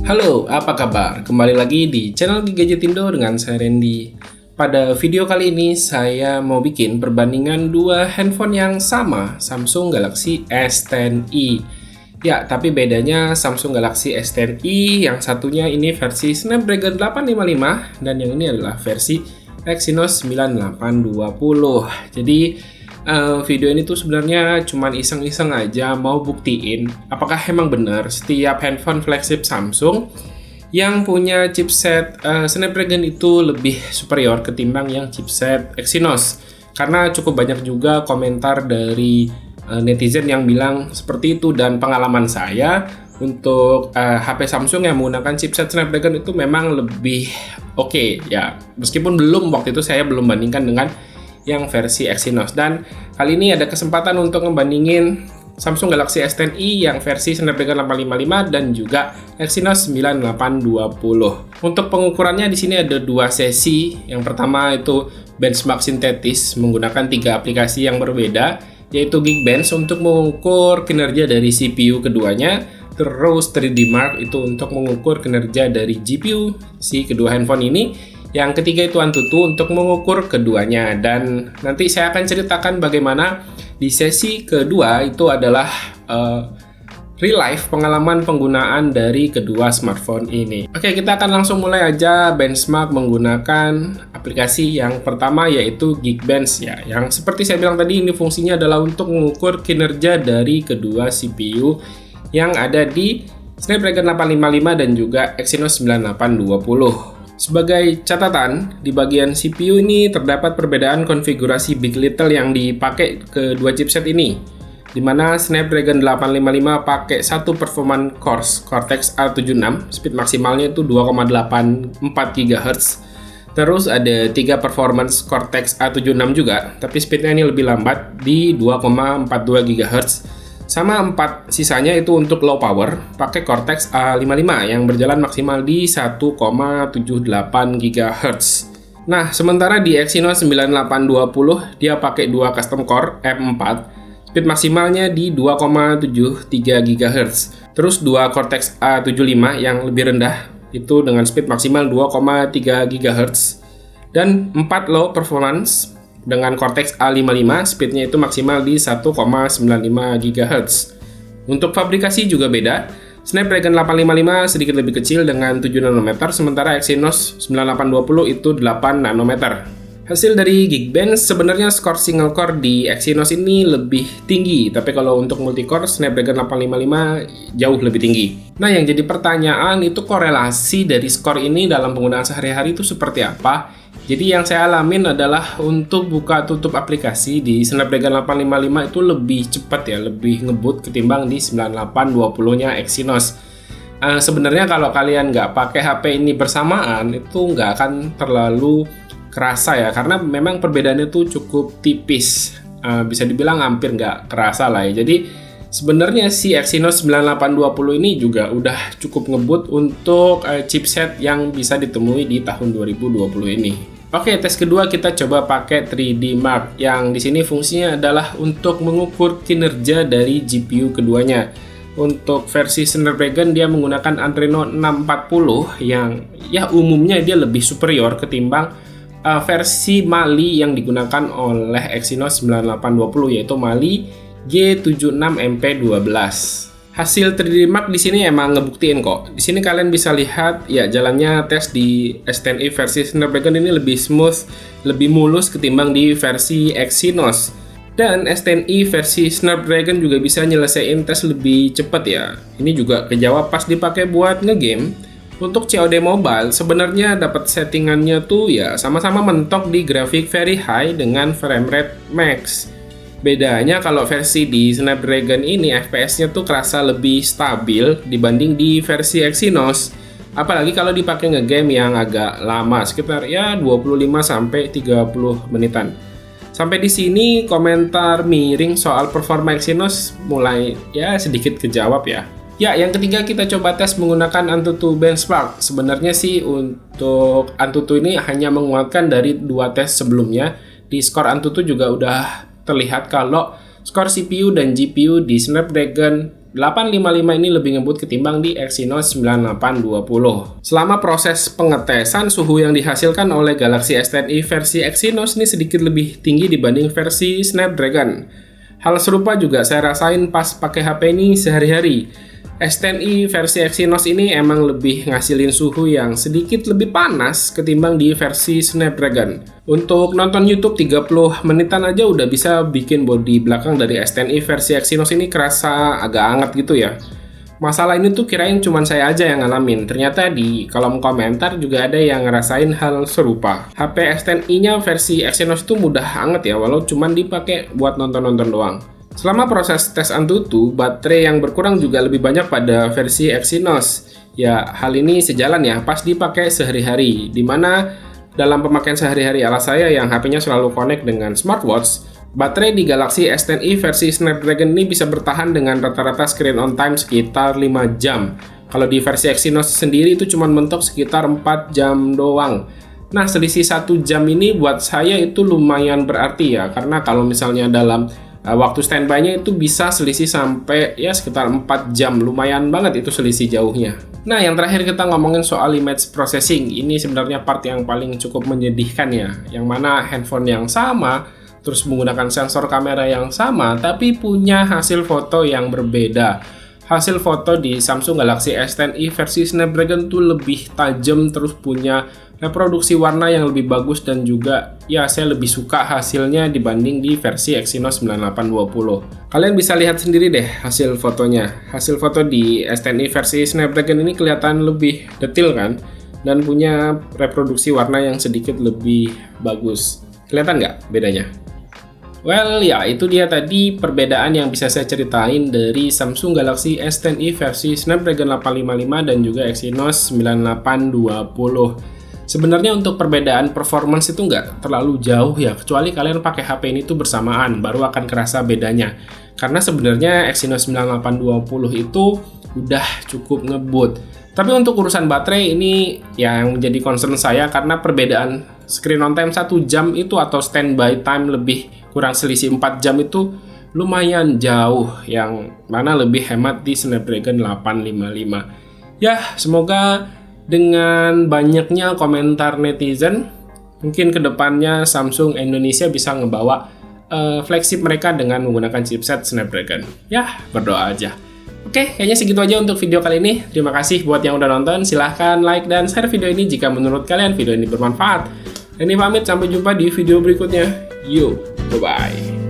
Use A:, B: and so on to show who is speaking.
A: Halo, apa kabar? Kembali lagi di channel Gadgetindo dengan saya Randy. Pada video kali ini saya mau bikin perbandingan dua handphone yang sama, Samsung Galaxy S10e. Ya, tapi bedanya Samsung Galaxy S10e yang satunya ini versi Snapdragon 855 dan yang ini adalah versi Exynos 9820. Jadi video ini tuh sebenarnya cuman iseng-iseng aja mau buktiin apakah emang benar setiap handphone flagship Samsung yang punya chipset Snapdragon itu lebih superior ketimbang yang chipset Exynos. Karena cukup banyak juga komentar dari netizen yang bilang seperti itu, dan pengalaman saya untuk HP Samsung yang menggunakan chipset Snapdragon itu memang lebih oke ya. Meskipun waktu itu saya belum bandingkan dengan yang versi Exynos, dan kali ini ada kesempatan untuk ngebandingin Samsung Galaxy S10e yang versi Snapdragon 855 dan juga Exynos 9820. Untuk pengukurannya di sini ada dua sesi. Yang pertama itu benchmark sintetis menggunakan 3 aplikasi yang berbeda, yaitu Geekbench untuk mengukur kinerja dari CPU keduanya, terus 3D Mark itu untuk mengukur kinerja dari GPU si kedua handphone ini. Yang ketiga itu Antutu untuk mengukur keduanya, dan nanti saya akan ceritakan bagaimana di sesi kedua itu adalah real life pengalaman penggunaan dari kedua smartphone ini. Oke, kita akan langsung mulai aja benchmark menggunakan aplikasi yang pertama, yaitu Geekbench ya. Yang seperti saya bilang tadi, ini fungsinya adalah untuk mengukur kinerja dari kedua CPU yang ada di Snapdragon 855 dan juga Exynos 9820. Sebagai catatan, di bagian CPU ini terdapat perbedaan konfigurasi Big Little yang dipakai kedua chipset ini, di mana Snapdragon 855 pakai satu performance cores Cortex A76, speed maksimalnya itu 2,84 GHz. Terus ada 3 performance Cortex A76 juga, tapi speednya ini lebih lambat di 2,42 GHz. Sama 4 sisanya itu untuk low power, pakai Cortex A55 yang berjalan maksimal di 1,78 GHz. Nah, sementara di Exynos 9820 dia pakai 2 custom core M4, speed maksimalnya di 2,73 GHz. Terus 2 Cortex A75 yang lebih rendah itu dengan speed maksimal 2,3 GHz. Dan 4 low performance dengan Cortex A55, speednya itu maksimal di 1,95 GHz. Untuk fabrikasi juga beda. Snapdragon 855 sedikit lebih kecil dengan 7 nanometer, sementara Exynos 9820 itu 8 nanometer. Hasil dari Geekbench, sebenarnya skor single core di Exynos ini lebih tinggi, tapi kalau untuk multicore Snapdragon 855 jauh lebih tinggi. Nah, yang jadi pertanyaan itu korelasi dari skor ini dalam penggunaan sehari-hari itu seperti apa? Jadi yang saya alamin adalah untuk buka tutup aplikasi di Snapdragon 855 itu lebih cepat ya, lebih ngebut ketimbang di 9820-nya Exynos. Sebenarnya kalau kalian nggak pakai HP ini bersamaan itu nggak akan terlalu kerasa ya, karena memang perbedaannya tuh cukup tipis, bisa dibilang hampir nggak kerasa lah ya. Jadi sebenarnya si Exynos 9820 ini juga udah cukup ngebut untuk chipset yang bisa ditemui di tahun 2020 ini. Oke, tes kedua kita coba pakai 3D Mark, yang di sini fungsinya adalah untuk mengukur kinerja dari GPU keduanya. Untuk versi Snapdragon dia menggunakan Adreno 640 yang ya umumnya dia lebih superior ketimbang versi Mali yang digunakan oleh Exynos 9820, yaitu Mali G76MP12. Hasil 3D Mark di sini emang ngebuktiin kok. Di sini kalian bisa lihat ya jalannya tes di S10e versi Snapdragon ini lebih smooth, lebih mulus ketimbang di versi Exynos. Dan S10e versi Snapdragon juga bisa nyelesain tes lebih cepat ya. Ini juga kejawab pas dipakai buat ngegame. Untuk COD Mobile sebenarnya dapat settingannya tuh ya sama-sama mentok di grafik very high dengan frame rate max. Bedanya kalau versi di Snapdragon ini FPS-nya tuh kerasa lebih stabil dibanding di versi Exynos. Apalagi kalau dipakai ngegame yang agak lama, sekitar ya 25-30 menitan. Sampai di sini komentar miring soal performa Exynos mulai ya sedikit kejawab ya. Ya, yang ketiga kita coba tes menggunakan Antutu benchmark. Sebenarnya sih untuk Antutu ini hanya menguatkan dari 2 tes sebelumnya. Di skor Antutu juga udah terlihat kalau skor CPU dan GPU di Snapdragon 855 ini lebih ngebut ketimbang di Exynos 9820. Selama proses pengetesan, suhu yang dihasilkan oleh Galaxy S10e versi Exynos ini sedikit lebih tinggi dibanding versi Snapdragon. Hal serupa juga saya rasain pas pakai HP ini sehari-hari. S10e versi Exynos ini emang lebih ngasilin suhu yang sedikit lebih panas ketimbang di versi Snapdragon. Untuk nonton YouTube 30 menitan aja udah bisa bikin bodi belakang dari S10e versi Exynos ini kerasa agak hangat gitu ya. Masalah ini tuh kirain cuman saya aja yang ngalamin. Ternyata di kolom komentar juga ada yang ngerasain hal serupa. HP S10e-nya versi Exynos itu mudah hangat ya, walau cuman dipakai buat nonton-nonton doang. Selama proses tes Antutu, baterai yang berkurang juga lebih banyak pada versi Exynos. Ya, hal ini sejalan ya pas dipakai sehari-hari, dimana dalam pemakaian sehari-hari ala saya yang HP-nya selalu connect dengan smartwatch, baterai di Galaxy S10e versi Snapdragon ini bisa bertahan dengan rata-rata screen on time sekitar 5 jam. Kalau di versi Exynos sendiri itu cuma mentok sekitar 4 jam doang. Nah, selisih 1 jam ini buat saya itu lumayan berarti ya, karena kalau misalnya dalam waktu standby-nya itu bisa selisih sampai ya sekitar 4 jam, lumayan banget itu selisih jauhnya. Nah, yang terakhir kita ngomongin soal image processing. Ini sebenarnya part yang paling cukup menyedihkan ya, yang mana handphone yang sama, terus menggunakan sensor kamera yang sama, tapi punya hasil foto yang berbeda. Hasil foto di Samsung Galaxy S10e versi Snapdragon tuh lebih tajam, terus punya reproduksi warna yang lebih bagus, dan juga ya saya lebih suka hasilnya dibanding di versi Exynos 9820. Kalian bisa lihat sendiri deh hasil fotonya. Hasil foto di S10e versi Snapdragon ini kelihatan lebih detail kan, dan punya reproduksi warna yang sedikit lebih bagus. Kelihatan nggak bedanya? Well, ya itu dia tadi perbedaan yang bisa saya ceritain dari Samsung Galaxy S10e versi Snapdragon 855 dan juga Exynos 9820. Sebenarnya untuk perbedaan performance itu nggak terlalu jauh ya, kecuali kalian pakai HP ini tuh bersamaan, baru akan kerasa bedanya. Karena sebenarnya Exynos 9820 itu udah cukup ngebut. Tapi untuk urusan baterai ini yang menjadi concern saya, karena perbedaan screen on time 1 jam itu atau standby time lebih kurang selisih 4 jam itu lumayan jauh, yang mana lebih hemat di Snapdragon 855. Ya, semoga dengan banyaknya komentar netizen, mungkin kedepannya Samsung Indonesia bisa ngebawa flagship mereka dengan menggunakan chipset Snapdragon. Ya, berdoa aja. Oke, kayaknya segitu aja untuk video kali ini. Terima kasih buat yang udah nonton. Silahkan like dan share video ini jika menurut kalian video ini bermanfaat. Ini pamit, sampai jumpa di video berikutnya. Yo, bye-bye.